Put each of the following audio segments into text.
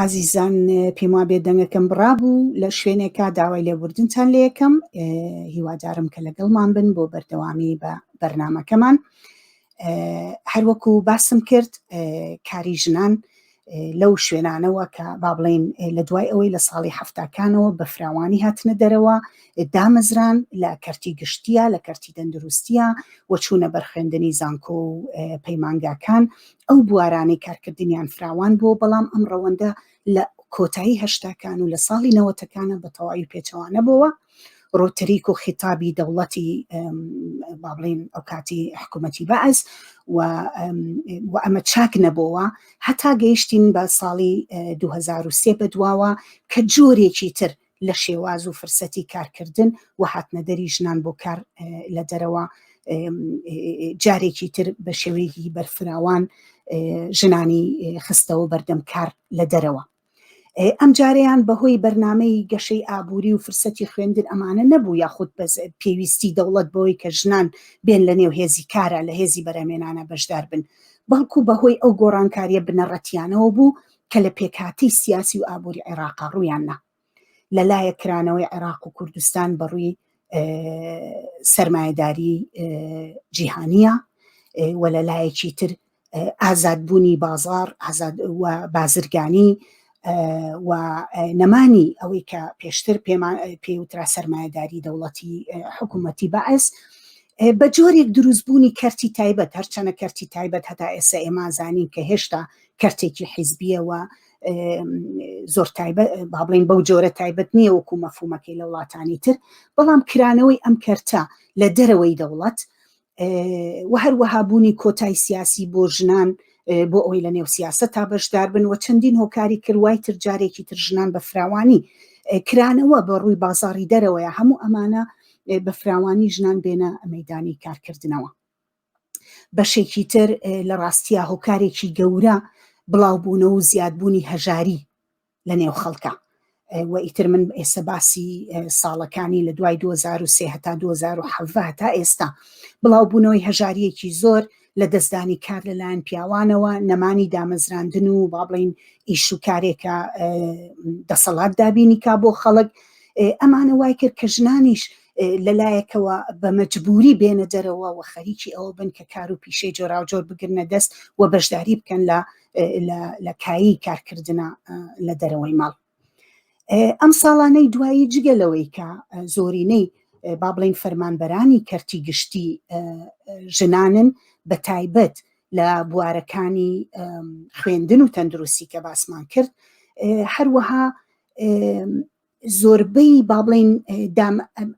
ئازیزان پێم وابێ دەنگەکەم بڕابوو لە شوێنێکا داوای لێبوردنتان لێ یەکەم هیوادارم کە لەگەڵمان بن بۆ بەردەوامی بە بەرنامەکەمان. هەروەکو باسم کرد کاری ژنان لەو شوێنانەوە کە با بڵێن لە دوای ئەوەی لە ساڵی هەفتاکانەوە بە فراوانی هاتنە دەرەوە دامەزران لە کەرتی گشتیە لە کەرتی دەندروستیە و چوونە بەرخوێندنی زانکۆ و پەیمانگاکان ئەو بوارانەی کارکردنیان فراوان بوو، بەڵام ئەم ڕەوەندە لە کۆتایی هەشتاکان و لە ساڵی نەوەتەکانە بە تەواوی پێچەوانە بووە. ڕۆتریک و خیتابی دەوڵەتی با بڵێن ئەو کاتی حکوومەتی بەعز و ئەمە چاک نەبووە هەتا گەیشتین بە ساڵی 2003 بەدواوە کە جۆرێکی تر لە شێواز و فرسەتی کارکردن و هاتنە دەری ژنان بۆ کار لە دەرەوە جارێکی تر بە شێوەیەکی بەرفراوان ژنانی خستەوە بەردەم کار لە دەرەوە. ئەم جارەیان بەهۆی بەرنامەی گەشەی ئابووری و فرسەتی خوێندن ئەمانە نەبوو، یاخود بە پێویستی دەوڵەت بەوەی کە ژنان بێن لە نێو هێزی کارە لە هێزی بەرهەمێنانە بەشدار بن، بەڵکو بەهۆی ئەو گۆڕانکاریە بنەڕەتیانەوە بوو کە لە پێکهاتی سیاسی و ئابووری عێراق ڕوویاننا لەلایەک کرانەوەی عێراق و کوردستان بەڕووی سەرمایەداری جیهانیە و لەلایەکی تر ئازادبوونی بازار و بازرگانی و نەمانی ئەوەی کە پێشتر پێوترا سەرمایەداری دەوڵەتی حکوومەتی بەعز بە جۆرێک دروستبوونی کەرتی تایبەت، هەرچەنە کەرتی تایبەت هەتا ئێستا ئێمە زانین کە هێشتا کەرتێکی حیزبیەوە زۆر تایبەت با بڵێن بەو جۆرە تایبەت نییە وەکو مەفهومەکەی لە وڵاتانی تر، بەڵام کرانەوەی ئەم کەرتە لە دەرەوەی دەوڵەت و هەروەها بوونی کۆتای سیاسی بۆ ژنان بۆ ئەوی لە نێو سیاسەت تا بەشدار بن و چەندین هۆکاری کردوای تر جارێکی تر ژنان بە فراوانی کرانەوە بە ڕووی بازاڕی دەرەوەیە هەموو ئەمانە بە فراوانی ژنان بێنە مەیدانی کارکردنەوە. بەشێکی تر لە ڕاستیە هۆکارێکی گەورە بڵاوبوونەوە و زیادبوونی هەژاری لە نێو خەڵکە و ئیتر من ئێستا باسی ساڵەکانی لە دوای 2003 هەتا 2007 تا ئێستا بڵاوبوونەوەی هەژاریەکی زۆر لە دەستدانی کار لەلایەن پیاوانەوە، نەمانی دامەزراندن و با بڵێن ئیش و کارێکە دەسەڵات دابینی کا بۆ خەڵک، ئەمانە وای کرد کە ژنانیش لەلایەکەوە بە مەجبوری بێنە دەرەوە و خەریکی ئەوە بن کە کار و پیشەی جۆراوجۆر بگرنە دەست و بەشداری بکەن لە کایی کارکردنە لە دەرەوەی ماڵ. ئەم ساڵانەی دوایی جگەلەوەی کە زۆرینەی با بڵێن فەرمانبەرانی کەرتی گشتی ژنانن بە تایبەت لە بوارەکانی خوێندن و تەندروستی کە باسمان کرد، هەروەها زۆربەی با بڵێن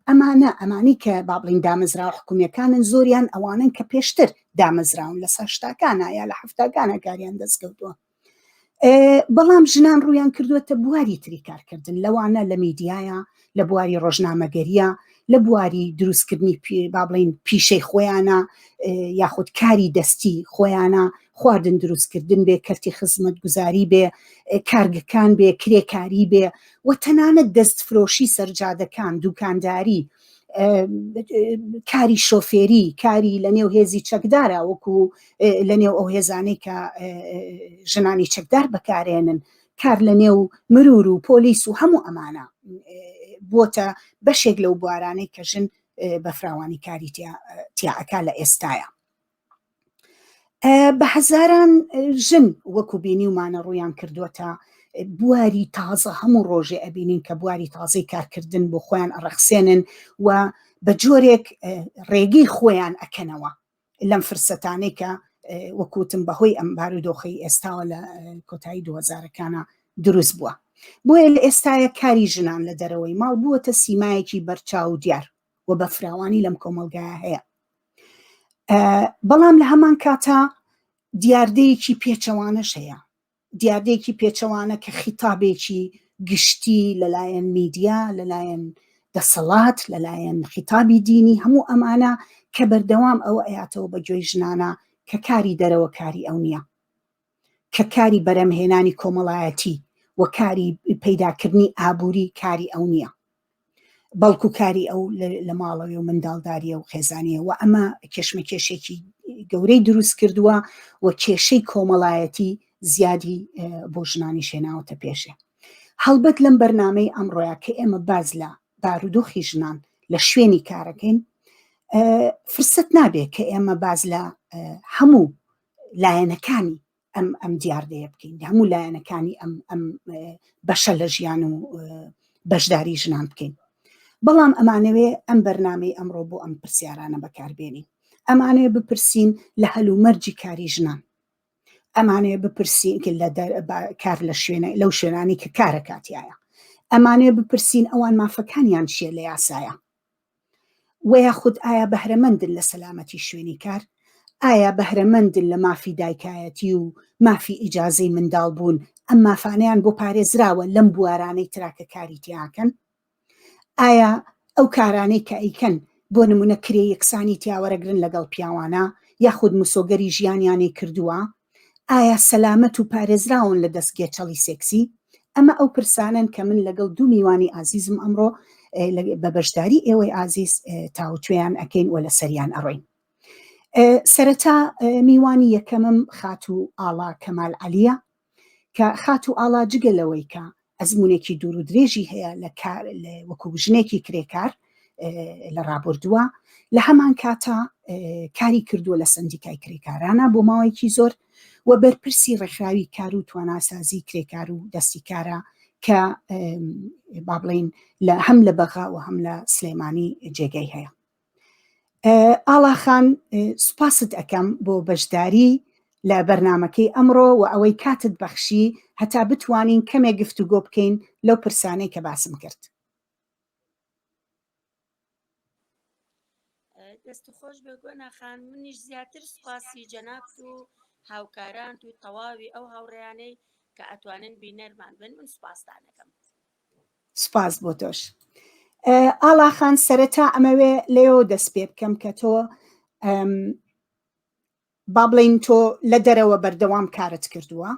ئەمانی کە با بڵێن دامەزرا حکوومیەکانن زۆریان ئەوانن کە پێشتر دامەزراون لە سەشتاکانە یا لە هەفتاکانە کاریان دەستکەوتووە، بەڵام ژنان ڕوویان کردووەتە بواری تری کارکردن، لەوانە لە میدیایە، لە بواری ڕۆژنامەگەریە، لە بواری دروستکردنی با بڵێن پیشەی خۆیانە یاخود کاری دەستی خۆیانە، خواردن دروستکردن بێ، کەرتی خزمەت گوزاری بێ، کارگەکان بێ، کرێکاری بێ و تەنانەت دەستفرۆشی سەرجادەکان، دوکانداری، کاری شۆفێری، کاری لە نێو هێزی چەکدارە وەکو لە نێو ئەو هێزانەی کە ژنانی چەکدار بەکارێنن، کار لە نێو مرور و پۆلیس و هەموو ئەمانە بۆتە بەشێک لەو بوارانەی کە ژن بە فراوانی کاری تیاعەکە لە ئێستایە. بە هەزاران ژن وەکو بینی ومانە ڕوویان کردووەتە بواری تازە، هەموو ڕۆژێ ئەبینین کە بواری تازەی کارکردن بۆ خۆیان ئەڕەخسێنن و بە جۆرێک ڕێگەی خۆیان ئەکەنەوە لەم فرسەتانەی کە وەکوتم بەهۆی ئەم بارودۆخی ئێستاوە لە کۆتایی 2000ەکانە دروست بووە. بۆیە لە ئێستایە کاری ژنان لە دەرەوەی ماڵ بووەتە سیمایەکی بەرچاو دیار و بە فراوانی لەم کۆمەلگایە هەیە، بەڵام لە هەمان کاتا دیاردەیەکی پێچەوانەش هەیە، دیاردەیەکی پێچەوانە کە خیتابێکی گشتی لەلایەن میدیا، لەلایەن دەسەڵات، لەلایەن خیتابی دینی، هەموو ئەمانە کە بەردەوام ئەوە ئەیاتەوە بە گوێی ژنانە کە کاری دەرەوە کاری ئەو نییە، کە کاری بەرەمهێنانی کۆمەڵایەتی و کاری پەیداکردنی ئابووری کاری ئەو نییە، بەڵکو کاری ئەو لە ماڵەوەی و منداڵداریە و خێزانیە و ئەمە کێشمەکێشێکی گەورەی دروست کردووە و کێشەی کۆمەڵایەتی زیادی بۆ ژنانی شێناوەتە پێشێ. هەڵبەت لەم بەرنامەی ئەمڕۆیە کە ئێمە باز لە بارودۆخی ژنان لە شوێنی کارەکەین، فرسەت نابێت کە ئێمە باز لە هەموو لایەنەکانی ئەم دیاردەیە بکەین، هەموو لایەنەکانی ئەم بەشە لە ژیان و بەشداری ژنان بکەین. بەڵام ئەمانەوێ ئەم بەرنامەی ئەمڕۆ بۆ ئەم پرسیارانە بەکاربێنین. ئەمانەیە بپرسین لە هەلومەرجی کاری ژنان، ئەمانەیە بپرسین کار لەو شوێنانی کە کارە کاتیایە، ئەمانەیە بپرسین ئەوان مافەکانیان چیە لە یاسایە، وەیە خود ئایا بەهرەمەندن لە سەلامەتی شوێنی کار، ئایا بەهرەمەندن لە مافی دایکایەتی و مافی ئیجازەی منداڵ بوون، ئەم مافانەیان بۆ پارێزراوە لەم بوارانەی تراکە کاری تیاکەن، ئایا ئەو کارانەی کە ئەیکەن بۆ نمونە کرێ یەکسانی تیاوەرەگرن لەگەڵ پیاوانە یاخود مسۆگەری ژیانیانەی کردووە، ئایا سەلامەت و پارێزراون لە دەستگێچەڵی سێکسی. ئەمە ئەو پرسانن کە من لەگەڵ دوو میوانی ئازیزم ئەمڕۆ بە بەشداری ئێوەی ئازیز تاوتوێیان ئەکەین و لە سەریان ئەڕۆین. سەرەتا میوانی یەکەمم خاتو ئاڵا کەمال عەلیە کە خاتو ئاڵا جگەلەوەی کە ئەزمونێکی دوور و درێژی هەیە لە کار وەکو ژنێکی کرێکار لە ڕابردووە، لە هەمان کاتا کاری کردووە لە سندیکای کرێکارانە بۆ ماوەیەکی زۆر و بەرپرسی ڕێکخراوی کار و تواناسازی کرێکار و دەستی کارە کە با بڵێین هەم لە بەغا و هەم لە سلێمانی جێگەی هەیە. ئاڵاخان سوپاست ئەەکەم بۆ بەشداری لە بەرنمەکەی ئەمڕۆ و ئەوەی کاتت بەخشی هەتا بتوانین کەمێک گفتوگۆ بکەین لەو پرسانەی کە باسم کرد. دەست خۆش بێ گۆناخان، منیش زیاتر سوپاسی جەنابت و هاوکاران و تەواوی ئەو هاوڕێیانەی کە ئەتوانن بینەرمان بن. من سوپاسدانەکەم. سوپاس بۆ تۆش. ئاڵاخان سەرەتا ئەمەوێ لێەوە دەست پێ بکەم کە تۆ با بڵێین تۆ لە دەرەوە بەردەوام کارت کردووە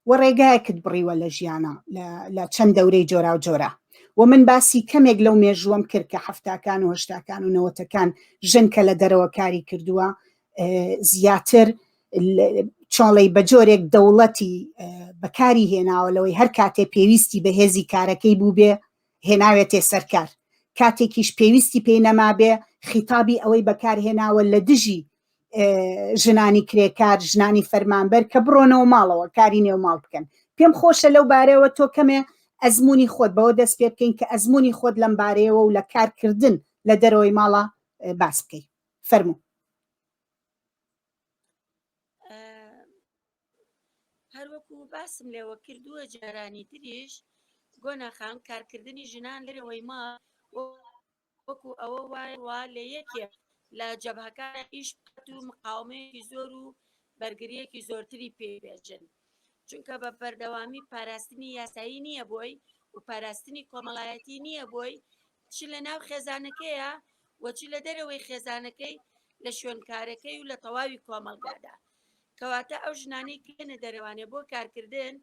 و ڕێگایەکت بڕیوە لە ژیانە لە چەند دەورەی جۆرا و جۆرە و من باسی کەمێک لەو مێژووەم کرد کە هەفتاکان و هەشتاکان و نەوەتەکان ژن کە لە دەرەوە کاری کردووە زیاتر چۆڵی بە جۆرێک دەوڵەتی بەکاری هێناوەلەوەی هەر کاتێ پێویستی بە هێزی کارەکەی بوو بێ هێناوێتێ سەرکار، کاتێکیش پێویستی پێی نەمابێ خیتابی ئەوەی بەکارهێناوە لە دژی ژنانی کرێکار ژنانی فەرمانبەر کە بڕۆنەوە ماڵەوە کاری نێو ماڵ بکەن. پێم خۆشە لەو بارەوە تۆ کەمێ ئەزمموی خۆت بەوە دەست پێ بکەین کە ئەزمموی خۆت لەم بارەیەوە و لە کارکردن لە دەرەوەی ماڵە باس بکەی. فەرموو. هەروەکو باسم لێوە کردووە جارانی تریش گۆناخان کارکردنی ژنان لەرەوەی ما وەکو ئەوە وایە لە یەکێ لە جەبهەکان ئیش و مقاومەیەکی زۆر و بەرگریەکی زۆرتری پێبێژن، چونکە بە بەردەوامی پاراستنی یاسایی نییە بۆی و پاراستنی کۆمەڵایەتی نییە بۆی چ لە ناو خێزانەکەیە وەچی لە دەرەوەی خێزانەکەی لە شوێنکارەکەی و لە تەواوی کۆمەڵگادا. کەواتە ئەو ژنانەی کێنە دەرەوانێ بۆ کارکردن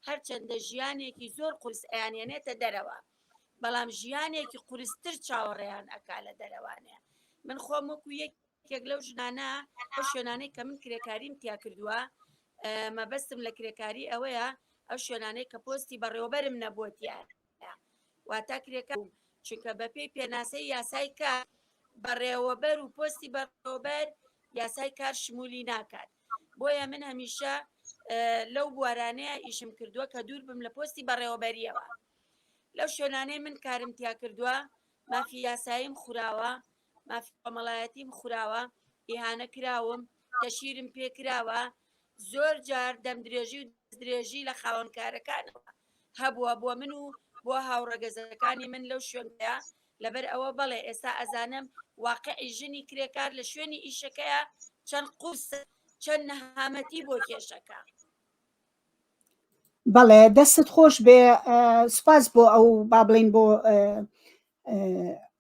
هەرچەندە ژیانێکی زۆر قورس ئەیانێنێتە دەرەوە، بەڵام ژیانێکی قورستر چاوەڕێیان ئەکا لە دەرەوانێ. من خۆم وەکو یەکێک لەو ژنانە ئەو شوێنانەی کە من کرێکاریم تیا کردووە مەبەستم لە کرێکاری ئەوەیە ئەو شوێنانەی کە پۆستی بەڕێوەبەرم نەبووتیە واتە کرێکار چونکە بەپێی پێناسەی یاسای کار بەڕێوەبەر و پۆستی بەڕێوەبەر یاسای کار شمولی ناکات. بۆیە من هەمیشە لەو بوارانەیە ئیشم کردووە کە دوور بم لە پۆستی بەڕێوەبەریەوە. لەو شوێنانەی من کارم تیا کردووە مافی یاساییم خوراوە، مافی کۆمەڵایەتیم خوراوە، ئیهانە کراوم، تەشیرم پێکراوە، زۆر جار دەمدرێژی و دەستدرێژی لە خاوەنکارەکانەوە هەبووە بۆ من و بۆ هاوڕەگەزەکانی من لەو شوێنەیە. لەبەر ئەوە بەڵێ ئێستا ئەزانم واقعی ژنی کرێکار لە شوێنی ئیشەکەیە چەند قورسە چەند نەهامەتی بۆ کێشەکە. بەڵێ دەستت خۆش بێ. سوپاس بۆ ئەو با بڵێن بۆ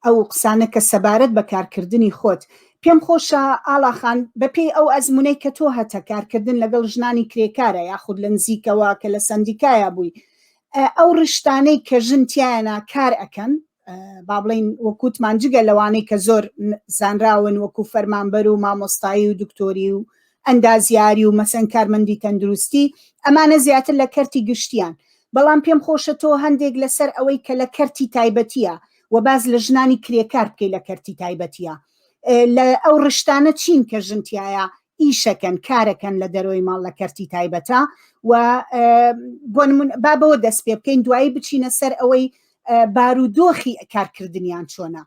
ئەو قسانە کە سەبارەت بە کارکردنی خۆت. پێم خۆشە ئاڵاخان بەپێی ئەو ئەزمونەی کە تۆ هەتە کارکردن لەگەڵ ژنانی کرێکارە یاخود لە نزیکەوە کە لە سندیکایە بووی ئەو ڕشتانەی کە ژنتیانە کار ئەەکەن با بڵێن وەکوتمان جگە لەوانەی کە زۆر زانراون وەکو فەرمانبەر و مامۆستایی و دکتۆری و ئەندازیاری و مەسەن کارمەندی تەندروستی ئەمانە زیاتر لە کەرتی گشتیان. بەڵام پێم خۆشە تۆ هەندێک لەسەر ئەوەی کە لە کەرتی تایبەتیە و باز لە ژنانی کرێکار بکەی لە کەرتی تایبەتیە لە ئەو ڕشتانە چین کە ژنتیایە ئیشەکەن کارەکەن لە دەرەوەی ماڵ لە کەرتی تایبەتە و با بەوە دەست پێ بکەین دوایی بچینە سەر ئەوەی بارودۆخی کارکردنیان چۆنە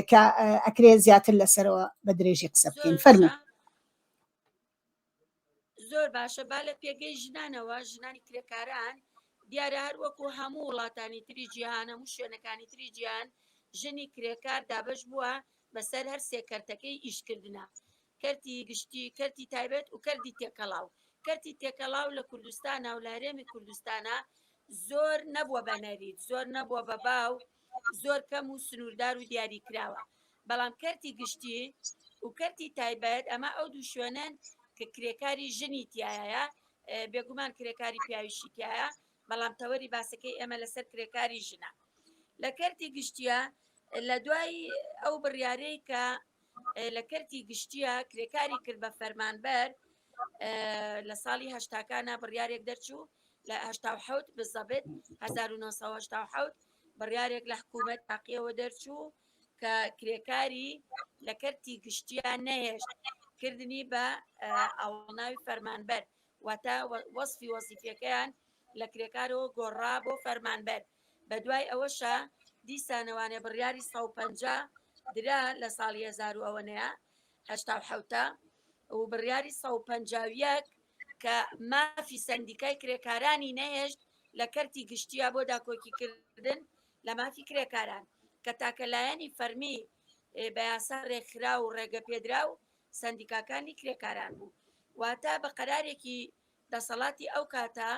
کە ئەکرێ زیاتر لەسەرەوە بە درێژی قسە بکەین. فەرموو. زۆر باشە. با لە پێگەی ژنانەوە ژنانی کرێکاران دیارە هەر وەکو هەموو وڵاتانی تری جیهان هەموو شوێنەکانی تری جیهان ژنی کرێکار دابش بووە بەسەر هەر سێکەرتەکەی ئیشکردنە، کەرتی گشتی، کەرتی تایبەت و کەرتی تێکەڵاو. کەرتی تێکەڵاو لە کوردستانە و لە هەرێمی کوردستانە زۆر نەبووە بە نەریت، زۆر نەبووە بە باو، زۆر کەم و سنووردار و دیاری کراوە. بەڵام کەرتی گشتی و کەرتی تایبەت ئەمە ئەو دوو شوێنن کە کرێکاری ژنی تایە، بێگومان کرێکاری پیاویشی تایە، بەڵام تەوەری باسەکەی ئێمە لەسەر کرێکاری ژنە. لە کەرتی گشتیە لە دوای ئەو بڕیارەی کە لە کەرتی گشتیە کرێکاری کرد بە فەرمانبەر لە ساڵی هەشتاکانە بڕیارێک دەرچوو لە 1970 بزەبێت 1970 بڕیارێک لە حکوومەت تاقیەوە دەرچوو کە کرێکاری لە کەرتی گشتیان نەهێشت کردنی بە ئاوڵناوی فەرمانبەر، واتە وەسفی وەزیفەکەیان لە کرێکارەوە گۆڕا بۆ فەرمانبەر. بە دوای ئەوەشە دیسانەوانێ بڕیاری 150 درا لە ساڵی 1970 و بڕیاری 151 کە مافی سندیکای کرێکارانی نەهێشت لە کەرتی گشتیە بۆ داکۆکیکردن لە مافی کرێکاران کە تاکەلایەنی فەرمی بە یاسا ڕێکخرا و ڕێگە پێدرا و سندیکاکانی کرێکاران بوو. واتە بە قەرارێکی دەسەڵاتی ئەو کاتە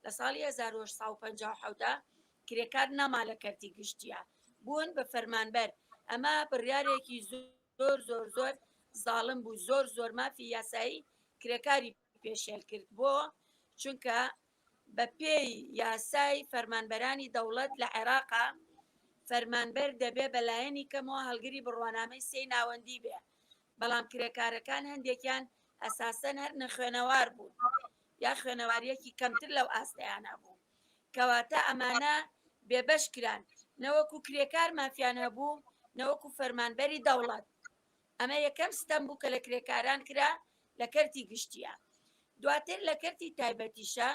لە ساڵی 1950 کرێکار نەما لە کەرتی گشتیە بوون بە فەرمانبەر. ئەمە بڕیارێکی زۆر زۆر زۆر زاڵم بوو، زۆر زۆر مافی یاسایی کرێکاری پێشێل کرد بۆ چونکە بە پێی یاسای فەرمانبەرانی دەوڵەت لە عێراقا فەرمانبەر دەبێ بەلایەنی کەمەوە هەڵگری بڕوانامەی سێی ناوەندی بێ، بەڵام کرێکارەکان هەندێکیان ئەساسەن هەر نەخوێنەوار بوون یا خوێنەواریەکی کەمتر لەو ئاستەیانە بوو، کەواتە ئەمانە بێبەش کران، نەوەکو کرێکار مافیان هەبوو نەوەکو فەرمانبەری دەوڵەت. ئەمە یەکەم ستەم بوو کە لە کرێکاران کرا لە کەرتی گشتیە. دواتر لە کەرتی تایبەتیشە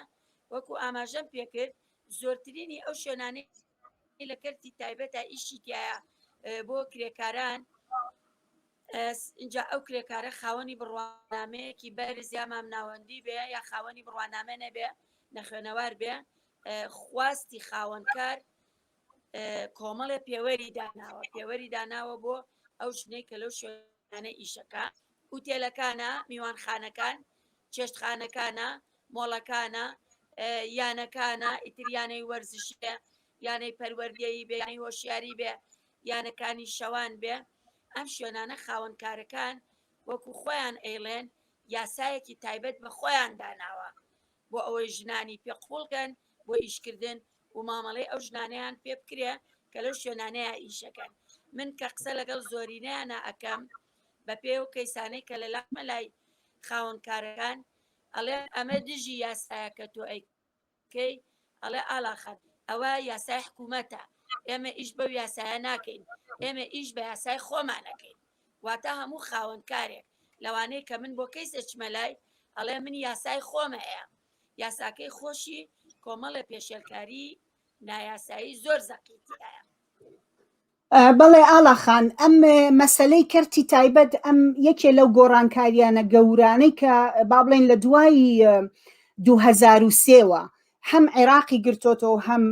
وەکو ئاماژەم پێکرد زۆرترینی ئەو شوێنانەی لە کەرتی تایبەتە ئیشی تایە بۆ کرێکاران اینجا ئەو کرێکارە خاوەنی بڕوانامەیەکی بەرز یا مامناوەندی بێ یا خاوەنی بڕوانامە نەبێ نەخوێنەوار بێ، خواستی خاوەنکار کۆمەڵێ پێوەری داناوە بۆ ئەو ژنەی کە لەو شوێنانە ئیشەکە. ئوتێلەکانە، میوانخانەکان، چێشتخانەکانە، مۆڵەکانە، یانەکانە، ئیتریانەی وەرزشێ، یانەی پەروەردەیی بێ، یانەی هۆشیاری بێ، یانەکانی شەوان بێ، ئەم شوێنانە خاوەنکارەکان وەکو خۆیان ئەیڵێن یاسایەکی تایبەت بە خۆیان داناوە بۆ ئەوەی ژنانی پێقوڵکەن بۆ ئیشکردن و مامەڵەی ئەو ژنانەیان پێ بکرێ کە لەو شوێنانەیە ئیشەکەن. من کە قسە لەگەڵ زۆرینەیانە ئەەکەم بە پێ و کەیسانەی کە لە لامە لای خاوەنکارەکان ئەڵێ ئەمە دژی یاسایە کە تۆ ئەیکەی، ئەڵێ ئاڵاخەت ئەوە یاسای حکوومەتە، ئێمە ئیش بەو یاسایە ناکەین، ئێمە ئیش بە یاسای خۆمانەکەین. واتە هەموو خاوەنکارێک لەوانەیە کە من بۆ کەیس ئەچمە لای ئەڵێ من یاسای خۆمە هەیە، یاساکەی خۆشی کۆمەڵە پێشێلکاری نایاسایی زۆر زەقیتیایە. بەڵێ ئاڵاخان ئەم مەسەلەی کەرتی تایبەت ئەم یەکێ لەو گۆڕانکاریانە گەورانەی کە با بڵێن لە دوای 2003ەوە هەم عێراقی گرتۆتەوە هەم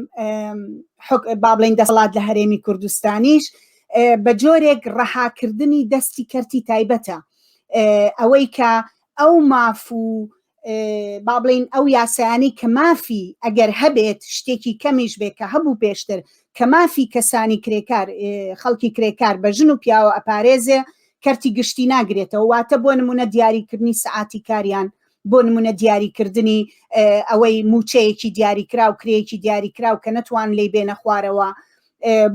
با بڵێن دەسەڵات لە هەرێمی کوردستانیش بە جۆرێک ڕەهاکردنی دەستی کەرتی تایبەتە، ئەوەی کە ئەو ماف و با بڵین ئەو یاسایانی کە مافی ئەگەر هەبێت شتێکی کەمیش بێت کە هەبوو پێشتر کە مافی کەسانی کرێکار خەڵکی کرێکار بە ژن و پیاوە ئەپارێزێ کەرتی گشتی ناگرێتەوە. واتە بۆ نمونە دیاریکردنی سعاتی کاریان، بۆ نمونە دیاریکردنی ئەوەی موچەیەکی دیاریکرا و کرێکی دیاریکرا و کە نەتوان لێی بێنە خوارەوە،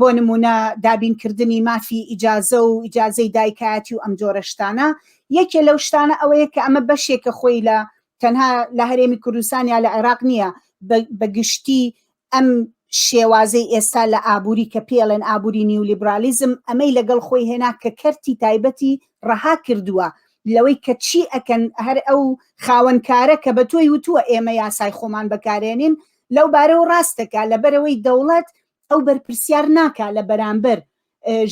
بۆ نمونە دابینکردنی مافی ئیجازە و ئیجازەی دایکایەتی و ئەم جۆرە شتانە یەکێ لەو شتانە ئەوەیە کە ئەمە بەشێکە خۆی لە تەنها لە هەرێمی کوردستان یا لە عێراق نییە بەگشتی ئەم شێوازەی ئێستا لە ئابووری کە پێڵێن ئابووری نیولیبرالیزم ئەمەی لەگەڵ خۆی هێنا کە کەرتی تایبەتی ڕەها کردووە لەوەی کە چی ئەکەن هەر ئەو خاوەنکارە کە بە تۆی وتووە ئێمە یاسای خۆمان بەکارێنین لەو بارەوە ڕاستەکە لەبەرەوەی دەوڵەت ئەو بەرپرسیار ناکا لە بەرامبەر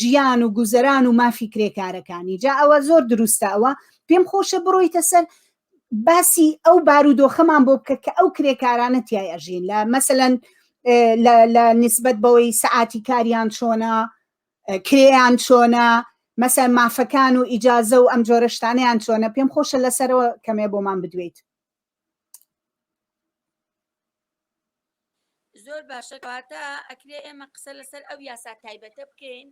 ژیان و گوزەران و مافی کرێکارەکانی جا ئەوە زۆر دروستە ئەوە پێم خۆشە بڕۆیتە سەر باسی ئەو بارودۆخەمان بۆ بکە کە ئەو کرێکارانە تیای ئەژین لە مەسەلەن لە نسبەت بەوەی سەعاتی کاریان چۆنە کرێیان چۆنە مەسەن مافەکان و ئیجازە و ئەم جۆرە شتانەیان چۆنە پێم خۆشە لەسەرەوە کەمێ بۆمان بدوێیت. زۆر باشە کەواتە ئەکرێ ئێمە قسە لەسەر ئەو یاسا تایبەتە بکەین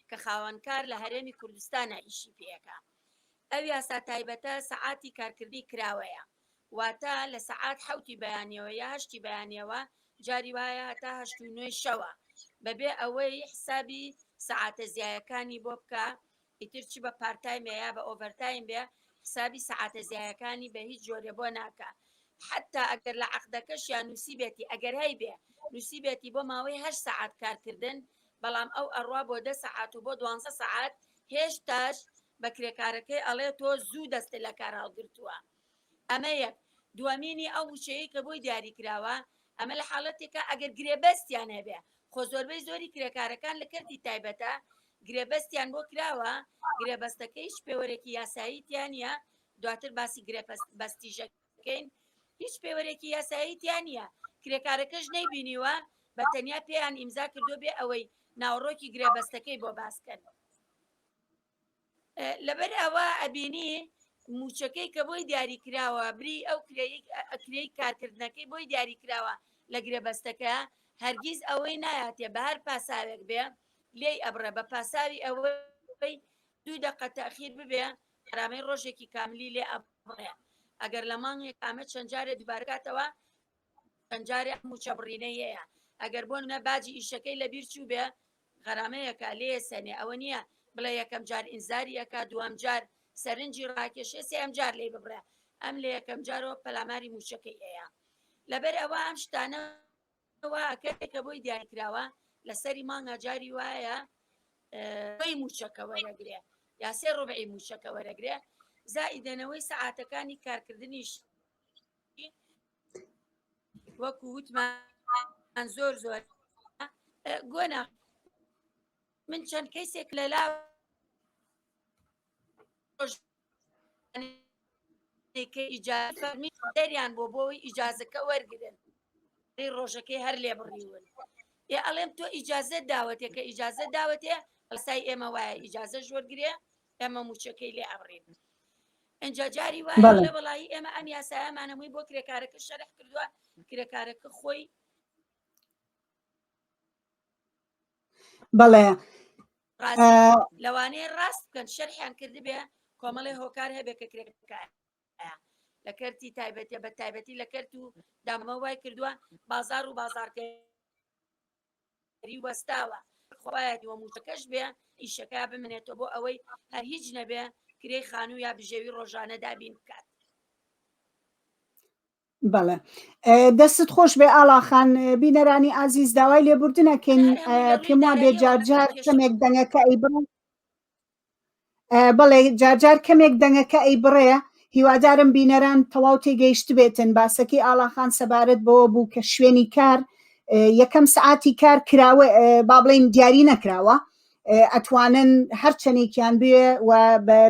کە خاوەنکار لە هەرێمی کوردستانە ئیشی پێەکە. ئەو یاسا تایبەتە سەعاتی کارکردی کراوەیە واتە لە سەعات حوتی بەیانیەوە یا هەشتی بەیانیەوە جاری وایە تا هەشت و نوێ شەوە بەبێ ئەوەی حسابی سەعاتە زیایەکانی بۆ بکە ئیتر چی بە پارتایمە یا بە ئۆڤەرتایم بێ حسابی سەعاتە زیایەکانی بە هیچ جۆرێ بۆ ناکە حتا ئەگەر لە عەقدەکەش یان نووسی بێتی ئەگەر هەی بێ نووسی بێتی بۆ ماوەی 8 سەعات کارکردن بەڵام ئەو ئەڕوا بۆ 10 سەعات و بۆ 12 سەعات هێشتاش بە کرێکارەکەی ئەڵێ تۆ زوو دەستە لە کار هەڵگرتووە. ئەمە یەک دووەمینی ئەو وشەیە کە بۆی دیاری کراوە ئەمە لە حاڵەتێکە ئەگەر گرێبەستیان هەبێ خۆ زۆربەی زۆری کرێکارەکان لە کردی تایبەتە گرێبەستیان بۆ کراوە گرێبەستەکە هیچ پێوەرێکی یاسایی تیانە دواتر باسی گرێبەستیژەکەین هیچ پێوەرێکی یاسایی تیانە کرێکارەکەش نەیبینیوە بە تەنیا پێیان ئیمزا کردو بێ ئەوەی ناوڕۆکی گرێبەستەکەی بۆ باسکەن. لەبەر ئەوە ئەبینی موچەکەی کە بۆی دیاری کراوە بری ئەو کرێی کارکردنەکەی بۆی دیاری کراوە لە گرێبەستەکە هەرگیز ئەوەی نایاتێ بە هەر پاساوێک بێ لێی ئەبڕێ بە پاساوی ئەوەی 2 دقە تەخیر ببێ ئارامەی ڕۆژێکی کاملی لێ ئەبڕێ ئەگەر لە مانگێک ئامە چەند جارێ دووبارەکاتەوە چەند جارێ موچە بڕینەی هەیە ئەگەر بۆ نە باجی ئیشەکەی لەبیر چوو بێ غەرامەیەکە لێ سەنێ ئەوە نییە بڵێ یەکەم جار ئینزاریەکە دوام جار سەرنجی ڕاکێشێ سێم جار لێ ببڕێ ئەم لە یەکەم جارەوە پەلاماری موچەکەی هەیە لەبەر ئەوە ئەم شتانەوە ئەکەکە بۆی دیاریکراوە لەسەری مانگە جاری وایە بەی موچەکە وەرەگرێ یا 3 ڕۆبعی موچەکە وەرەگرێ زائیدەنەوەی سەعاتەکانی کارکردنیش وەکو وتمان زۆر زۆر گۆنا من چەند کەسێک لە لاو دەریان بۆ بۆی ئیجازەکە وەرگن ڕۆژەکەی هەر لێ بڕیون ێ ئەڵێم تۆ ئیجازە داوەتێ کە ئیجازە داوەتێ ئەسای ئێمە وایە ئیجازە ژوەرگرێ ئێمە موچەکەی لێ ئەبڕین ئەنجا جاری وایە لە وەڵایی ئێمە ئەم یاسایەمانەمووی بۆ کرێکارەکە شەرح کردووە کرێکارەکە خۆی بەڵێ لەوانەیە ڕاست بکەن شەرحیان کردی بێ کۆمەڵی هۆکار هەبێ کە کرێکار لە کەرتی تایبەتە بە تایبەتی لە کەرت و دامە وای کردووە بازار و بازارکەری وەستاوە خۆیەتی وە موچەکەش بێ ئیشەکە بمنێتەوە بۆ ئەوەی هەر هیچ نەبێ کرێی خانوو یا بژێوی ڕۆژانە دابین بکات. بەڵێ دەستت خۆش بێ ئاڵاخان بینەرانی ئازیز داوای لێبوردنەکەین پێم وا بێ جارجار کەمێک دەنگەکە ئەی بڕێ بەڵێ جارجار کەمێک دەنگەکە ئەی بڕێ هیوادارم بینەران تەواو تێگەیشت بێتن باسەکەی ئاڵاخان سەبارەت بەوە بوو کە شوێنی کار یەکەم سەعاتی کار کراوە با بڵێن دیاری نەکراوە ئەتوانن هەر چەندێکیان بێ و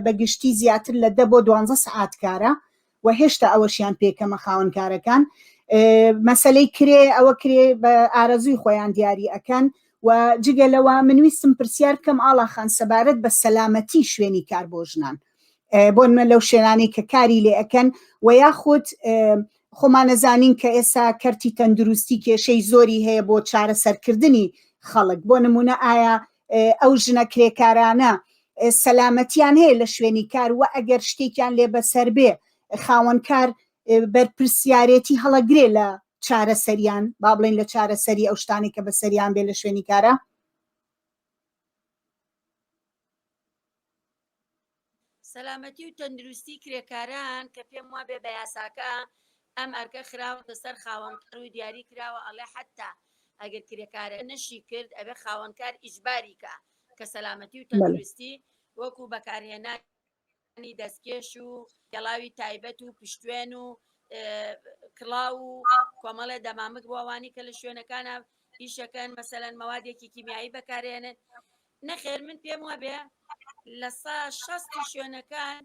بەگشتی زیاتر لە 10 بۆ 12 سەعات کارە و هێشتا ئەوەشیان پێکەمە خاوەنکارەکان مەسەلەی کرێ ئەوە کرێ بە ئارەزوی خۆیان دیاری ئەکەن و جگە لەوە منویستم پرسیار بکەم ئاڵاخان سەبارەت بە سەلامەتی شوێنی کار بۆ ژنان بۆنمە لەو شوێنانەی کە کاری لێ ئەەکەن و یاخود خۆمانەزانین کە ئێستا کەرتی تەندروستی کێشەی زۆری هەیە بۆ چارەسەرکردنی خەڵک بۆ نمونە ئایا ئەو ژنە کرێکارانە سەلامەتیان هەیە لە شوێنی کار و ئەگەر شتێکیان لێ بەسەر بێ خاوەنکار بەرپرسیارەتی هەڵەگرێ لە چارەسەریان با بڵێن لە چارەسەری ئەو شتانی کە بەسەریان بێ لە شوێنی کارە سەلامەتی و تەندروستی کرێکاران کە پێم وا بێ بە یاساکە ئەم ئەرکە خراوەتە سەر خاوەنکار و دیاری کراوە ئەڵێ حتا ئەگەر کرێکارە نەشی کرد ئەبێ خاوەنکار ئیجباریکە کە سەلامەتی و تەندروستی وەکو بەکارهێنانی دەستکێش و گەڵاوی تایبەت و پشتوێن و کڵاو و کۆمەڵێ دەمامک بۆ ئەوانی کە لە شوێنەکانە ئیشەکەن مەسەلەن مەوادێکی کیمیایی بەکارهێنن نەخێر من پێم وە بێ لە 60 شوێنەکان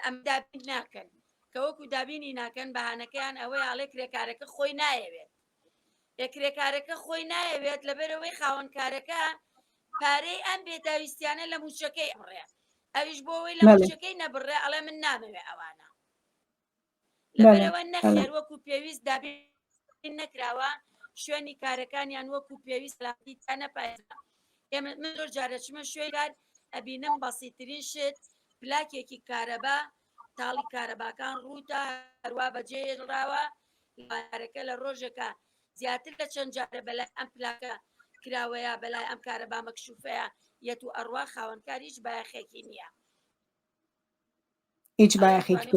ئەم دابین ناکەن کە وەکو دابینی ناکەن بەهانەکەیان ئەوەی ئاڵێ کرێکارەکە خۆی نایەوێت کرێکارەکە خۆی نایەوێت لەبەرەوەی خاوەنکارەکە پارەی ئەم بێداویستیانە لە موچەکەی ئەمڕێ ئەویش بۆەوەی لە موچەکەی نەبڕێ ئەڵێ من نامەوێ ئەوانە لەبەرەوە نەخێر وەکو پێویست دابین نەکراوە شوێنی کارەکانیان وەکو پێویست لاقیتە نەپایێنە ئێمە من زۆر جارە چمە شوێن کار ئەبینم بەسیترین شت پلاکێکی کارەبا تاڵی کارەباکان ڕووتە هەروە بەجێڕاوە کارەکە لە ڕۆژێکە زیاتر لە چەند جارە بەلای ئەم پلاکە کراوەیە بەلای ئەم کارەبا مەکشوفەیە یەت و ئەڕوا خاوەنکار هیچ بایەخێکی نییە هیچ بایەخێکی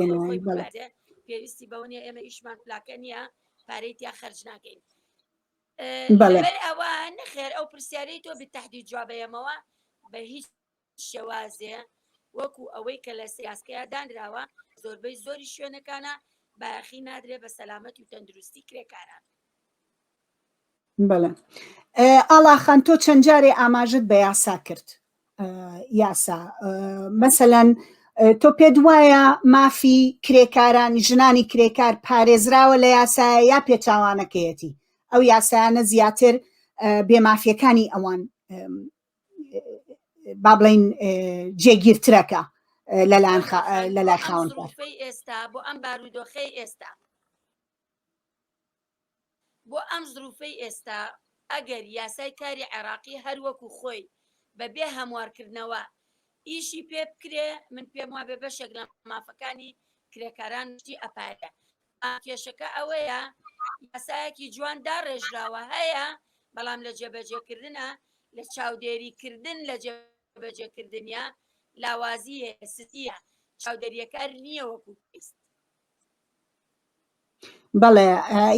پێویستی بەوە نیە ئێمە ئیشمان پلاکە نییە پارەی تیا خەرج ناکەین لەبەر ئەوە نەخێر ئەو پرسیارەی تۆ بتەحدید جوابەیەمەوە بە هیچ شێوازێ وەکو ئەوەی کە لە سیاسکەیە دانراوە زۆربەی زۆری شوێنەکانە بایەخی نادرێ بە سەلامەتی و تەندروستی کرێکاران بەڵێ ئاڵاخان تۆ چەند جارێ ئاماژت بە یاسا کرد یاسا مەسەلەن تۆ پێت وایە مافی کرێکاران ژنانی کرێکار پارێزراوە لە یاسایە یا پێچاوانەکەیەتی ئەو یاسایانە زیاتر بێمافیەکانی ئەوان با بڵین جێگیرترەکە لەلای خاوەنکار ئێستا بۆ ئەم بارودۆخەی ئێستا بۆ ئەم زروفەی ئێستا ئەگەر یاسای کاری عێراقی هەروەکو خۆی بەبێ هەموارکردنەوە ئیشی پێ بکرێ من پێم وا بێ بەشێک لە مافەکانی کرێکاران شتی ئەپارە کێشەکە ئەوەیە یاسایەکی جوان داڕێژراوە هەیە بەڵام لە جێبەجێکردنە لە چاودێریکردن لە جێبەجێکردنیە لاوازیە ستیە چاودێریەکار نییە وەکو پێست بەڵێ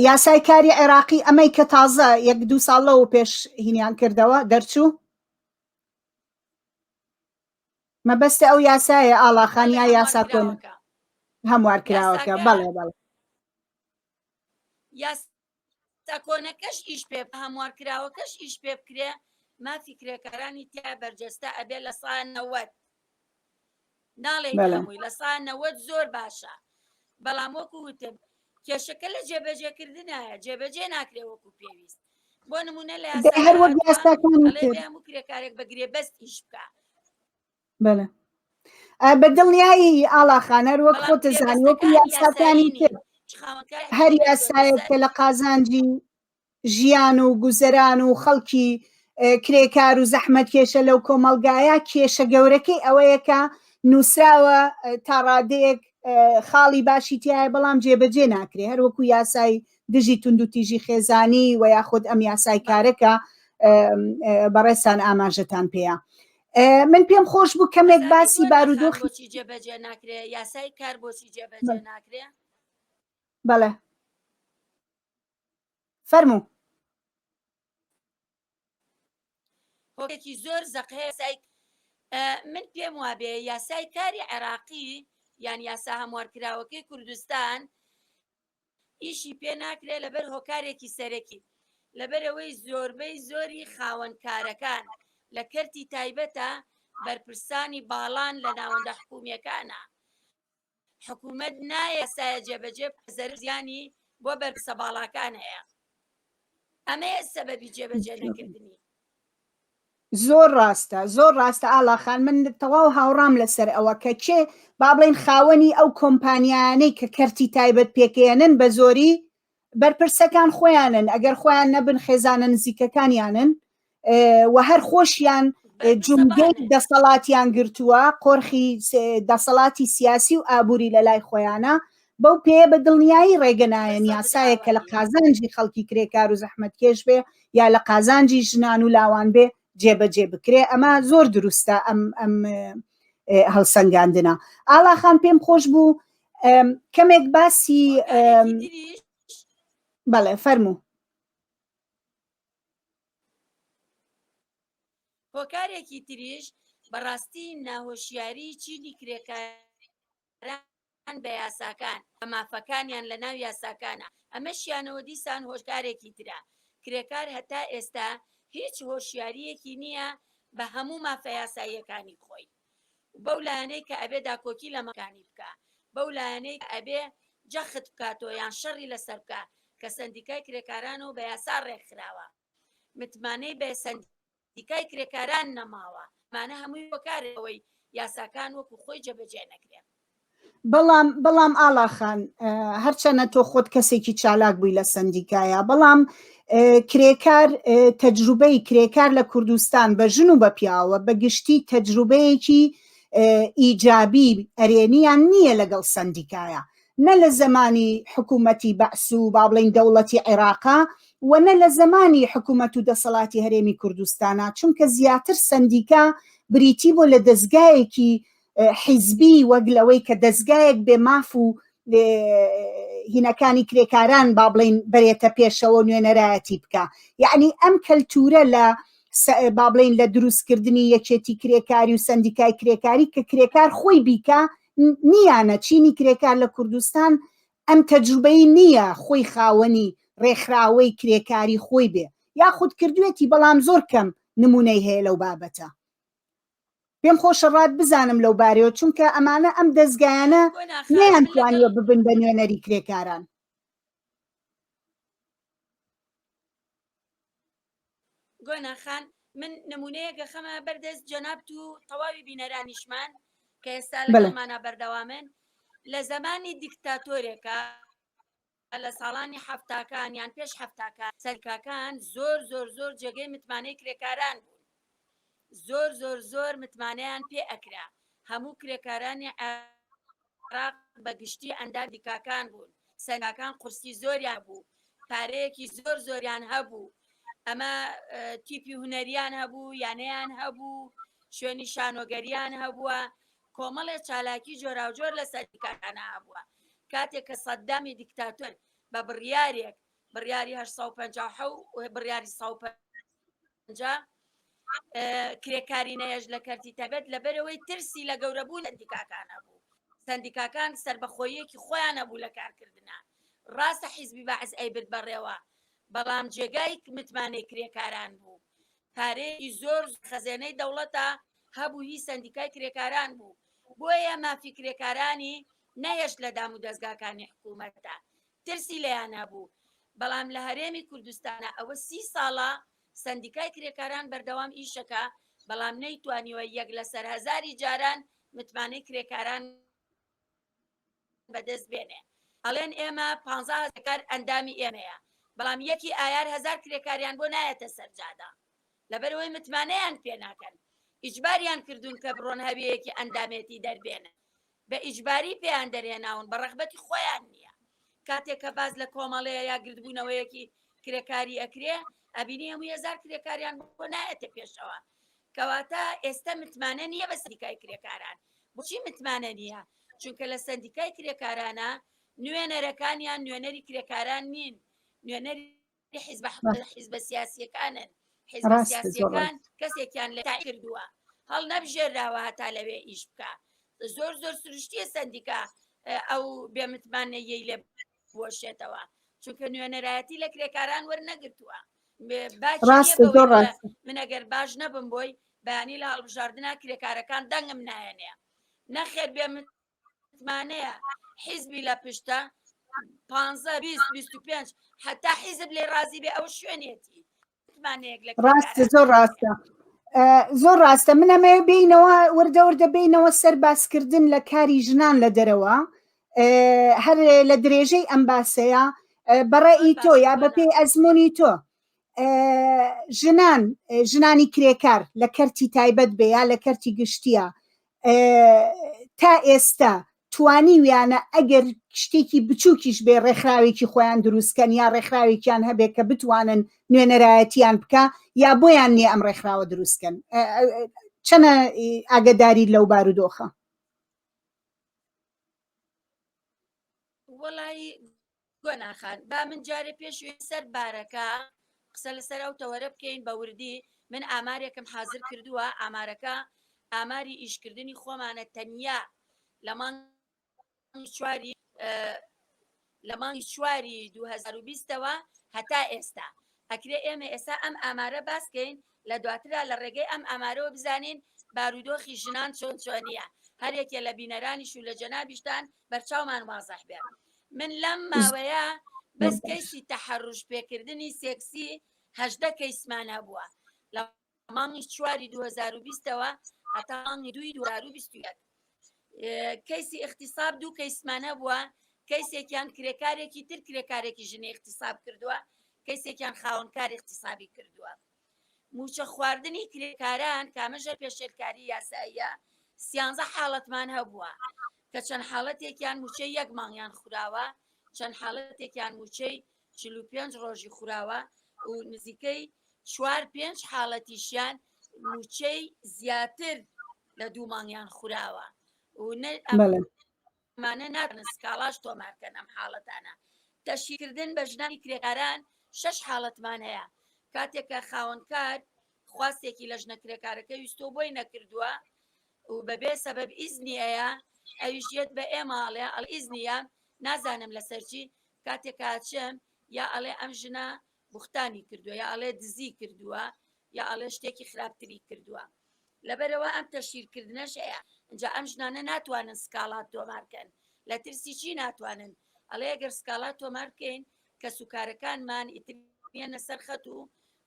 یاسای کاری عێراقی ئەمەی کە تازە 1-2 ساڵەوە پێش هینیان کردەوە دەرچوو مەبەستە ئەو یاسایە ئاڵاخانیا یاسا کۆنەکە هەموارکراوەکە بەڵێ بەڵێ یاسا کۆنەکەش ئیش پێ هەموارکراوەکەش ئیش پێ بکرێ مافی کرێکارانی تیا بەرجەستە ئەبێ لە ساڵ 90 ناڵێ هەمووی لە ساڵ 90 زۆر باشە بەڵام وەکو وتم کێشەکە لە جێبەجێکردنایە جێبەجێ ناکرێ وەکو پێویست بۆ نمونە لە هەموو کرێکارێک بەگرێ بەست ئیش بکە بەڵێ بەدڵنیایی ئاڵاخانەر وەک خۆتە زانی وەکو یاساکانی تر هەر یاسایەک کە لە قازانجی ژیان و گوزەران و خەڵکی کرێکار و زەحمەت کێشە لەو کۆمەلگایە کێشە گەورەکەی ئەوەیە کە نووسراوە تا ڕادەیەک خاڵی باشی تایە بەڵام جێبەجێ ناکرێ هەر وەکو یاسای دژی تونند و تیژی خێزانی و یاخود ئەم یاسای کارەکە بەڕێستان ئاماژەتان پێەیە من پێم خۆش بوو کەمێک باسی بارودۆخی جێبەجێ ناکرێ یاسای کار بۆچی جێبەجێ ناکرێ بەڵێ فەرموو هۆکێکی زۆر زەقەیە من پێم وابێ یاسای کاری عێراقی یان یاسا هەموارکراوەکەی کوردستان ئیشی پێ ناکرێ لەبەر هۆکارێکی سەرەکی لەبەرەوەی زۆربەی زۆری خاوەنکارەکان لە کەرتی تایبەتە بەرپرسانی باڵان لە ناوەندە حکوومیەکانە حکوومەت نایەسایە جێبەجێ زەر زیانی بۆ بەرپرسە باڵاکان هەیە ئەمەیە سەبەبی جێبەجێ نەکردنی زۆر ڕاستە ئاڵاخان من تەواو هاوڕام لەسەر ئەوە کە کێ با بڵێن خاوەنی ئەو کۆمپانیانەی کە کەرتی تایبەت پێکێنن بە زۆری بەرپرسەکان خۆیانن ئەگەر خۆیان نەبن خێزانە نزیکەکانیانن و هەر خۆشیان جومگەی دەسەڵاتیان گرتووە قۆرخی دەسەڵاتی سیاسی و ئابووری لە لای خۆیانە بەو پێ بە دڵنیایی ڕێگەنایەن یاسایە کە لە قازانجی خەڵکی کرێکار و زەحمەت کێش بێ یا لە قازانجی ژنان و لاوان بێ جێبەجێ بکرێ ئەمە زۆر دروستە ئەم هەڵسەنگاندنە. ئاڵاخان پێم خۆش بوو کەمێک باسی بەڵێ فەرموو. هۆکارێکی تریش بەڕاستی ناهۆشیاری چینی کرێکاران بە یاساکان مافەکانیان لە ناو یاساکانە، ئەمەشیانەوە دیسان هۆشکارێکی ترا. کرێکار هەتا ئێستا هیچ هۆشیاریەکی نییە بە هەموو مافە یاساییەکانی خۆی، بەو لایەنەی کە ئەبێ داکۆکی لە مەکانی بکە، بەو لایەنەی ئەبێ جەخت بکاتەوە یان شەڕی لەسەر بکە کە سەندیکای کرێکارانەوە بە یاسا ڕێکخراوە، متمانەی بە سەندیکای کرێکاران نەماوە، مانە هەمووی وەکارەوەی یاساکان وەکو خۆی جەبەجێ نەکرێن. بەڵام ئاڵاخان هەرچەنە تۆ خۆت کەسێکی چالاک بووی لە سەندیکایە، بەڵام کرێکار تەجروبەی کرێکار لە کوردستان بە ژن و بە پیاوە بە گشتی تەجروبەیەکی ئیجابی ئەرێنیان نییە لەگەڵ سەندیکایە، نە لە زمانی حکوومەتی بەعس و با بڵین دەوڵەتی عێراقا و نە لە زمانی حکوومەت و دەسەڵاتی هەرێمی کوردستانە، چونکە زیاتر سەندیکا بریتی بۆ لە دەستگایەکی حیزبی وەک لەوەی کە دەستگایەک بێ ماف و هینەکانی کرێکاران با بڵین بەرێتە پێشەوە نوێنەرایەتی بکە. یعنی ئەم کەلتورە لە با بڵین لە دروستکردنی یەکێتی کرێکاری و سەندیکای کرێکاری کە کرێکار خۆی بیکە نیانە. چینی کرێکار لە کوردستان ئەم تەجروبەی نییە خۆی خاوەنی ڕێکخراوەی کرێکاری خۆی بێ، یاخود کردوێتی بەڵام زۆر کەم نمونەی هەیە لەو بابەتە. پێم خۆشە ڕات بزانم لەو بارەوە، چونکە ئەمانە ئەم دەستگایانە نەیانتوانیوە ببن بە نوێنەری کرێکاران. گۆناخان من نمونەیەکە خەمە بەردەست جەنابت و تەواوی بینەرانیشمان کە ئێستا لەگەڵمانە بەردەوامن لە زمانی دیکتاتۆرێکە لە ساڵانی حەفتاکان یان پێش حەفتاکان سەرکاکان زۆر زۆر زۆر جێگەی متمانەی کرێکاران بوون، زۆر زۆر زۆر متمانەیان پێ ئەکرا. هەموو کرێکارانی عێراق بەگشتی ئەندام دیکاکان بوون، سەرکاکان قورسی زۆریان بوو، پارەیەکی زۆر زۆریان هەبوو، ئەمە تیپی هونەریان هەبوو، یانەیان هەبوو، شوێنی شانۆگەریان هەبووە، کۆمەڵێ چالاکی جۆراوجۆر لە سەردیکاکانە هەبووە. کاتێک کە سەدامی دیکتاتۆر بە بڕیارێک بڕیاری 1950 و بڕیاری 1950 کرێکاری نەیەش لە کەرتی تەبێت لەبەرەوەی ترسی لە گەورەبوو سەندیکاکانە بوو. سەندیکاکان سربەخۆیەکی خۆیان هەبوو لە کارکردنا. ڕاستە حیزبی بەعس ئەیبرد بەڕێوە، بەڵام جێگای متمانەی کرێکاران بوو. پارەیەکی زۆر خەزێنەی دەوڵەتە هەبوو هی سەندیکای کرێکاران بوو. بۆیە مافی کرێکارانی نەهێشت لە دام و دەستگاکانی حکوومەتە، ترسی لەیان هەبوو. بەڵام لە هەرێمی کوردستانە ئەوە 30 ساڵە سەندیکای کرێکاران بەردەوام ئیشەکە، بەڵام نەیتوانیوە یەک لە سەر هەزاری جاران متمانەی کرێکاران بەدەست بێنێ. ئەڵێن ئێمە 15 کار ئەندامی ئێمەیە، بەڵام یەکی ئایار 1000 کرێکاریان بۆ نایەتە سەرجادا، لەبەرەوەی متمانەیان پێ ناکەن. ئیجباریان کردوون کە بڕۆن هەبیەکی ئەندامێتی دەربێنن، بە ئیجباری پێیان دەرێناون، بە ڕەغبەتی خۆیان نییە. کاتێک کە باز لە کۆمەڵەیە یا گردبوونەوەیەکی کرێکاری ئەکرێ ئەبینی هەموو 1000 کرێکاریان بۆ نایەتە پێشەوە. کەواتە ئێستا متمانە نییە بە سەندیکای کرێکاران. بۆچی متمانە نییە؟ چونکە لە سەندیکای کرێکارانە نوێنەرەکانیان نوێنەری کرێکاران نین، نوێنەری حیزبە سیاسیەکانن. حیزبە سیاسیەکان کەسێکیان لە تای کردووە، هەڵ نەبژێراوە هەتا لەوێ ئیش بکە. زۆر زۆر سروشتیە سەندیکا ئەو بێمتمانەیەی لێ بۆشێتەوە، چونکە نوێنەرایەتی لە کرێکاران وەرنەگرتووە. من ئەگەر باش نەبم بۆی بەیانی لە هەڵبژاردنە کرێکارەکان دەنگم نایەنێ. نەخێر بێمتمانەیە حیزبی لە پشتە 15-20-25 حتا حیزب لێ ڕازی بێ ئەو شوێنێتی. ڕاستە، زۆر ڕاستە، زۆر ڕاستە. من ئەمە بینەوە وەردە بینەوە سەر باسکردن لە کاری ژنان لە دەرەوە، هەر لە درێژەی ئەم باسەیە بەڕێی تۆ یا بەپێی ئەزمموی تۆ ژنانی کرێکار لە کەرتی تایبەت بێ یا لە کەرتی گشتیە تا ئێستا توانی ویانە ئەگەر شتێکی بچووکیش بێ ڕێکخراوێکی خۆیان دروستکەن یا ڕێکخراوێکیان هەبێ کە بتوانن نوێنەرایەتیان بکە یا بۆیان نییە ئەم ڕێکخراوە دروستکەن. چەنە ئاگداری لەو بارودۆخە؟ وەڵی گۆناخان با من جارە پێش سەر بارەکە قسە لەسەر ئەو تەوەرە بکەین بە وردی من ئامارێکم حاضر کردووە ئامارەکە ئاماری ئیشکردنی خۆمانە تەنیا لە مانگی چواری 2020ەوە هەتا ئێستا ئەکرێ ئێمە ئێستا ئەم ئامارە باسکەین لە دواترا لە ڕێگەی ئەم ئامارەوە بزانین بارودۆخی ژنان چۆن چۆنیە هەرێکێ لە بینەرانیش و لە جەنابیشتان بەرچاومان وازەح بێ من لەم ماوەیە بەس کەیسی تەحەڕوش پێکردنی سێکسی 18 کەیسمانە بووە لە مانگی چواری 2020ەوە هەتا مانگی 2021 کەیسی اختصاب 2 کەیسمانە بووە کەیسێکیان کرێکارێکی تر کرێکارێکی ژنی اختصاب کردووە کەیسێکیان خاوەنکار اختصابی کردووە موچە خواردنی کرێکاران کامەژە پێشێرکاری یاساییە 13 حاڵەتمان هەبووە کە چەند حاڵەتێکیان موچەی 1 مانگیان خوراوە چەند حاڵەتێکیان موچەی 45 ڕۆژی خوراوە و نزیکەی 4-5 حاڵەتیشیان موچەی زیاتر لە 2 مانگیان خوراوە و مانە ناتوانن سکاڵاش تۆمارکەن ئەم حاڵەتانە تەشیکردن بە ژنانی کرێکاران 6 حاڵەتمان هەیە کاتێکە خاوەنکار خواستێکی لە ژنە کرێکارەکە ویستۆ بۆی نەکردووە و بەبێ سەبەب ئیزنی ئەیە ئەویشێت بە ئێماڵێ ئەڵ ئیزنیە نازانم لەسەرچی کاتێکا چێم یا ئەڵێ ئەم ژنە بوختانی کردووە یا ئەڵێ دزی کردووە یا ئەڵێ شتێکی خراپتری کردووە لەبەرەوە ئەم تەشیرکردنەش هەیە اینجا ئەم ژنانە ناتوانن سکاڵات تۆمارکەن لە ترسی چی ناتوانن ئەڵێ ئەگەر سکاڵات تۆمار بکەین کە سوکارەکانمان ئیترێنە سەر خەت و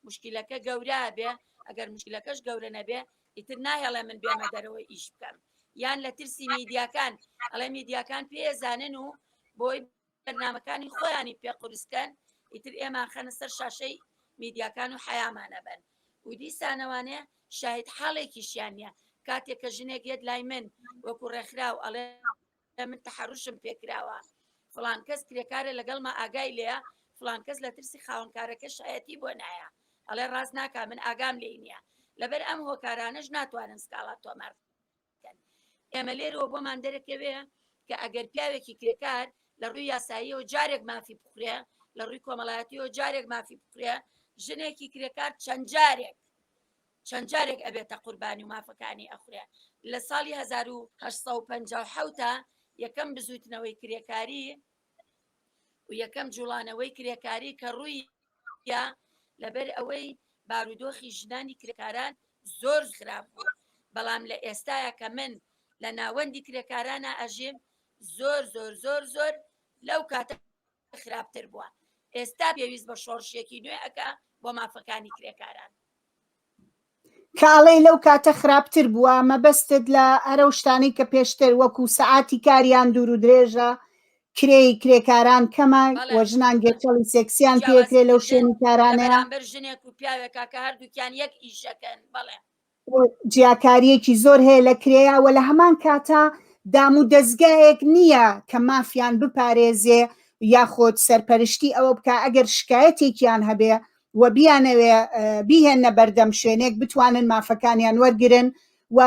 مشکلەکە گەورە بێ ئەگەر مشکلەکەش گەورە نەبێ ئیتر ناهێڵێ من بێمە دەرەوە ئیش بکەم یان لە ترسی میدیاکان ئەڵێ میدیاکان پێزانن و بۆی بەرنامەکانی خۆیانی پێ قورسکەن ئیتر ئێمان خەنە سەر شاشەی میدیاکان و حەیامانە بن و دیسانەوانێ شاهد حاڵێکیشیان نیە کاتێککە ژنێک یەت لای من وەکو ڕێکخراو ئەڵێ من تەحەڕوشم پێکراوە فڵان کەس کرێکارە لەگەڵمە ئاگای لێە فڵان کەس لە ترسی خاوەنکارەکە شایەتی بۆ نایە ئەڵێ ڕاست ناکە من ئاگام لێ نییە لەبەر ئەم هۆکارانەش ناتوانن سکاڵات تۆمار بکەن ئێمە لێرەوە بۆمان دەرەکەوێ کە ئەگەر پیاوێکی کرێکار لە ڕووی یاساییەوە جارێک مافی بخورێ لە ڕووی کۆمەڵایەتیەوە جارێک مافی بخورێ ژنێکی کرێکار چەند جارێک ئەبێتە قوربانی و مافەکانی ئەخورێ لە ساڵی 1950 یەکەم بزوتنەوەی کرێکاری و یەکەم جوڵانەوەی کرێکاری کە ڕووی لەبەر ئەوەی بارودۆخی ژنانی کرێکاران زۆر خراپ بوو بەڵام لە ئێستاە کە من لە ناوەندی کرێکارانە ئەژیم زۆر لەو کاتە خراپتر بووە ئێستا پێویست بە شۆڕشێکی نوێ ئەکا بۆ مافەکانی کرێکاران کاڵەی لەو کاتە خراپتر بووە مەبەستت لە ئەرە شتانی کە پێشتر وەکو سەعاتی کاریان دوور و درێژە کرێکاران کەمە وەژنان گێچەڵی سێکسیان پێکرێ لەو شوێنی کارانەیە بەر ژنێک و پیاوێکە کە هەردووکیان یەک ئیشەکەن بەڵێ جیاکاریەکی زۆر هەیە لە کرێیەوە لە هەمان کاتە دام و دەستگایەک نییە کە مافیان بپارێزێ یاخۆت سەرپەرشتی ئەوە بکە ئەگەر شکایەتێکیان هەبێ و بیانەوێ بیهێنە بەردەم شوێنێک بتوانن مافەکانیان وەرگرن و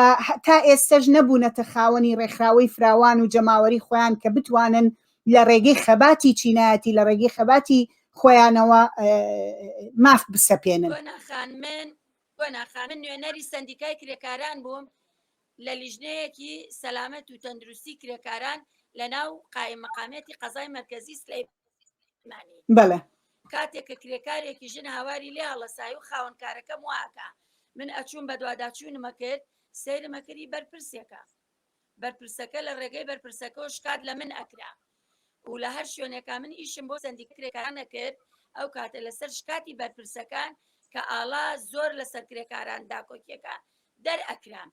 تا ئێستەش نەبوونەتە خاوەنی ڕێکخراوەی فراوان و جەماوەری خۆیان کە بتوانن لە ڕێگەی خەباتی چینایەتی لە ڕێگەی خەباتی خۆیانەوە ماف بسەپێنن. من نوێنەری سندیکای کرێکاران بووم لە لیژنەیەکی سەلامەت و تەندروستی کرێکاران لە ناو قایم مەقامێتی قەزای مەرکەزی سلەیمانی. بەڵێ کاتێک کە کرێکارێکی ژن هاواری لێ هەڵەسایی و خاوەنکارەکەم واکە من ئەچوون بە دوواداچوونمە کرد سەیرمەکردی بەرپرسەکە لە ڕێگەی بەرپرسەکەەوە شکات لە من ئەکرا و لە هەر شوێنێکا من ئیشم بۆ سندیکە کرێکاران نەکرد ئەو کاتە لەسەر شکاتی بەرپرسەکان کە ئاڵا زۆر لەسەر کرێکاران داکۆکیەکە دەرئەکرام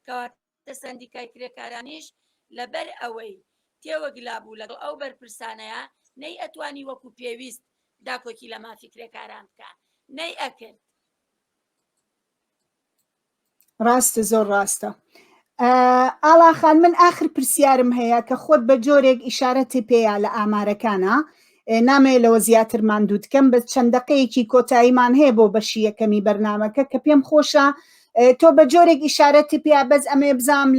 کەواتە سندیکای کرێکارانیش لەبەر ئەوەی تێوەگلا بوو لەگەڵ ئەو بەرپرسانەیە نەی ئەتوانی وەکو پێویست داکۆکی لە مافی کرێکاران بکە نەی ئەکرد. ڕاستە زۆر ڕاستە. ئاڵاخان من ئاخر پرسیارم هەیە کە خۆت بە جۆرێک ئیشارەتی پێیە لە ئامارەکانە نامەیە لەوە زیاتر ماندوو دکەم بە چەند دەقەیەکی کۆتاییمان هەیە بۆ بەشی یەکەمی بەرنامەکە کە پێم خۆشە تۆ بە جۆرێک ئیشارەتی پێ بەس ئەمێ بزام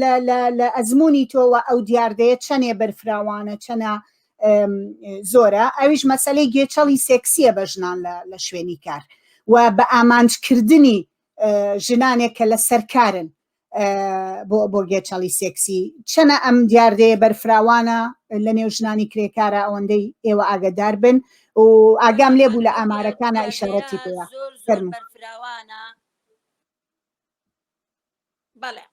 لە ئەزمموی تۆوە ئەو دیاردەیە چەندێ بەرفراوانە چەنە زۆرە ئەویش مەسلەی گوێچەڵی سێکسیە بە ژنان لە شوێنی کار و بە ئامانجکردنی ژنانێک کە لە سەرکارن بۆ گێچەڵی سێکسی چەنە ئەم دیاردەیە بەرفراوانە لە نێو ژنانی کرێکارە ئەوەندەی ئێوە ئاگدار بن و ئاگام لێبوو لە ئامارەکانە ئیشارەتی پێوە بەرفراوانە بەڵێ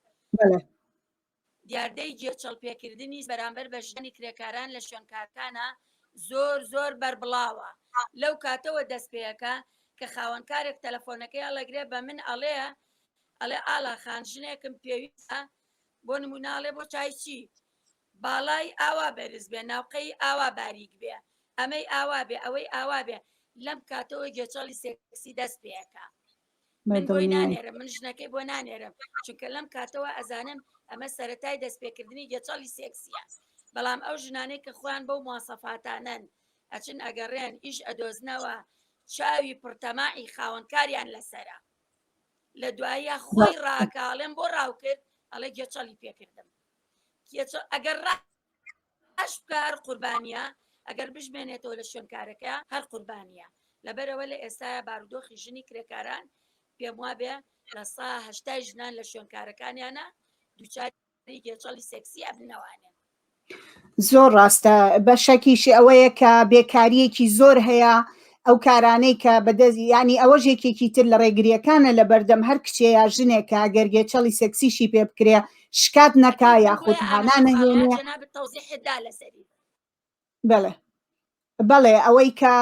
دیاردەی گێچەڵ پێکردنی بەرامبەر بە ژنانی کرێکاران لە شوێنکارکانە زۆر بەربڵاوە لەو کاتەوە دەست پێەکە کە خاوەنکارێک تەلەفۆنەکەی هەڵەگرێ بە من ئەڵێ ئالا خان ژنێکم پێویستە بۆ نموناڵێ بۆ چایچی باڵای ئاوا بەرز بێ ناوقەی ئاوا باریک بێ ئەمەی ئاوا بێ ئەوەی ئاوا بێ لەم کاتەوە گێچەڵی سێکسی دەست پێەکە من بۆی نانێرم من ژنەکەی بۆ نانێرم چونکە لەم کاتەوە ئەزانم ئەمە سەرەتای دەستپێکردنی گێچەڵی سێکسیە بەڵام ئەو ژنانەی کە خۆیان بەو مواسەفاتانەن ئەچن ئەگەڕێن ئیش ئەدۆزنەوە چاوی پڕتەماعی خاوەنکاریان لەسەرە لە دوایە خۆی ڕاکاڵێن بۆ ڕاوکرد ئەڵێ گێچەڵی پێکردم ئەگەر ڕاش بکار قوربانیە ئەگەر بژمێنێتەوە لە شوێنکارەکە هەر قوربانیە لەبەرەوە لە ئێستاە بارودۆخی ژنی کرێکاران پێم وابێ لە 180 ژنان لە شوێنکارەکانیانە دووچاری گێچەڵی سێکسیە بنەوانێن زۆر ڕاستە بە شەکیشی ئەوەیە کە بێکاریەکی زۆر هەیە ئەو کارانەی کە بەدەزی ینی ئەوە ژێکێکی تر لە ڕێگریەکانە لە بەردەم هەر کچێیا ژنێکە گەرگێچەڵی سێکسیشی پێ بکرێ شکات نەکا یاخود هانانەهێنێ بەڵێ ئەوەی کە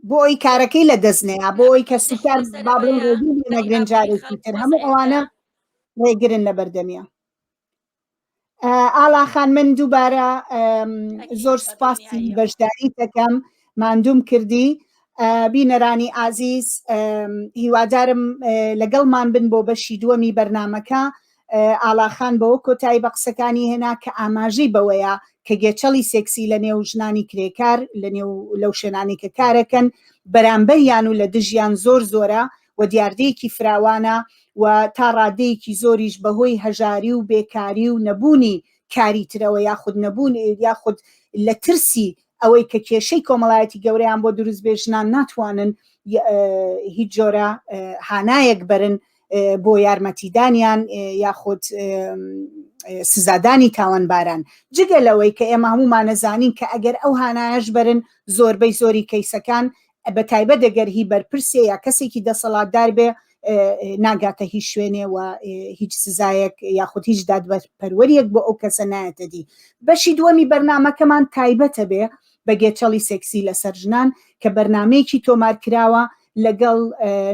بۆ ئەوی کارەکەی لە دەستنەیە بۆ ئەوی کە سوکار بابڵین ڕێگی نەگرنجارێکی تر هەموو ئەوانە ڕێگرن لە بەردەمیە ئاڵاخان من دووبارە زۆر سوپاسی بەشداری دەکەم ماندووم کردی بینەرانی ئازیز هیوادارم لەگەڵمان بن بۆ بەشی دووەمی بەرنامەکە ئاڵاخان بەوە کۆتایی بە قسەکانی هێنا کە ئاماژەی بەوەیە کە گێچەڵی سێکسی لە نێو ژنانی کرێکار لە نێو لەو شوێنانی کە کارەکەن بەرامبەریان و لە دژیان زۆرە و دیاردەیەکی فراوانە و تا ڕادەیەکی زۆریش بەهۆی هەژاری و بێکاری و نەبوونی کاری ترەوە یاخود نەبوون یاخود لە ترسی ئەوەی کە کێشەی کۆمەڵایەتی گەورەیان بۆ دروست بێ ژنان ناتوانن هیچ جۆرە هانایەک بەرن بۆ یارمەتیدانیان یاخود سزادانی تاوانباران جگە لەوەی کە ئێمە هەمومان نەزانین کە ئەگەر ئەو هانایەش بەرن زۆربەی زۆری کەیسەکان بە تایبەت دەگەر هی بەرپرسێ یا کەسێکی دەسەڵاتدار بێ ناگاتە هیچ شوێنێ و هیچ سزایەک یاخود هیچ دادپەروەریەک بۆ ئەو کەسە نایەتە دی بەشی دووەمی بەرنامەکەمان تایبەتە بێ بە گێچەڵی سێکسی لەسەر ژنان کە بەرنامەیەکی تۆمار کراوە لەگەڵ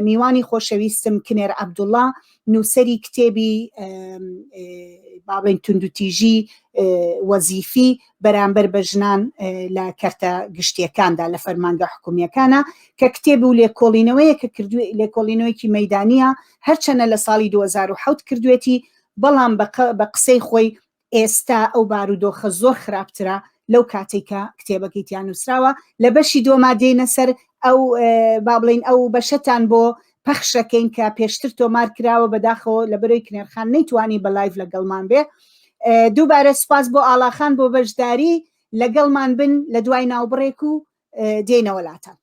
میوانی خۆشەویستم کنێر عەبدوڵڵا نووسەری کتێبی باڵێن توندوتیژی وەزیفی بەرامبەر بە ژنان لە کەرتە گشتیەکاندا لە فەرمانگە حکومیەکانە کە کتێب و لێکۆڵینەوەیە کە لێکۆڵینەوەیکی مەیدانیە هەرچەنە لە ساڵی 2007 کردوێتی بەڵام بە قسەی خۆی ئێستا ئەو بارودۆخە زۆر خراپترە لەو کاتێک کە کتێبەکەی تیان نووسراوە لە بەشی دۆما دێنە سەر ئەو با بڵین ئەو بەشەتان بۆ پەخشەکەین کە پێشتر تۆمار کراوە بەداخەوە لە بەرەوەی کنێرخان نەیتوانی بە لایڤ لەگەڵمان بێ دووبارە سوپاس بۆ ئاڵاخان بۆ بەشداری لەگەڵمان بن لە دوای ناوبڕێک و دێنە وڵاتان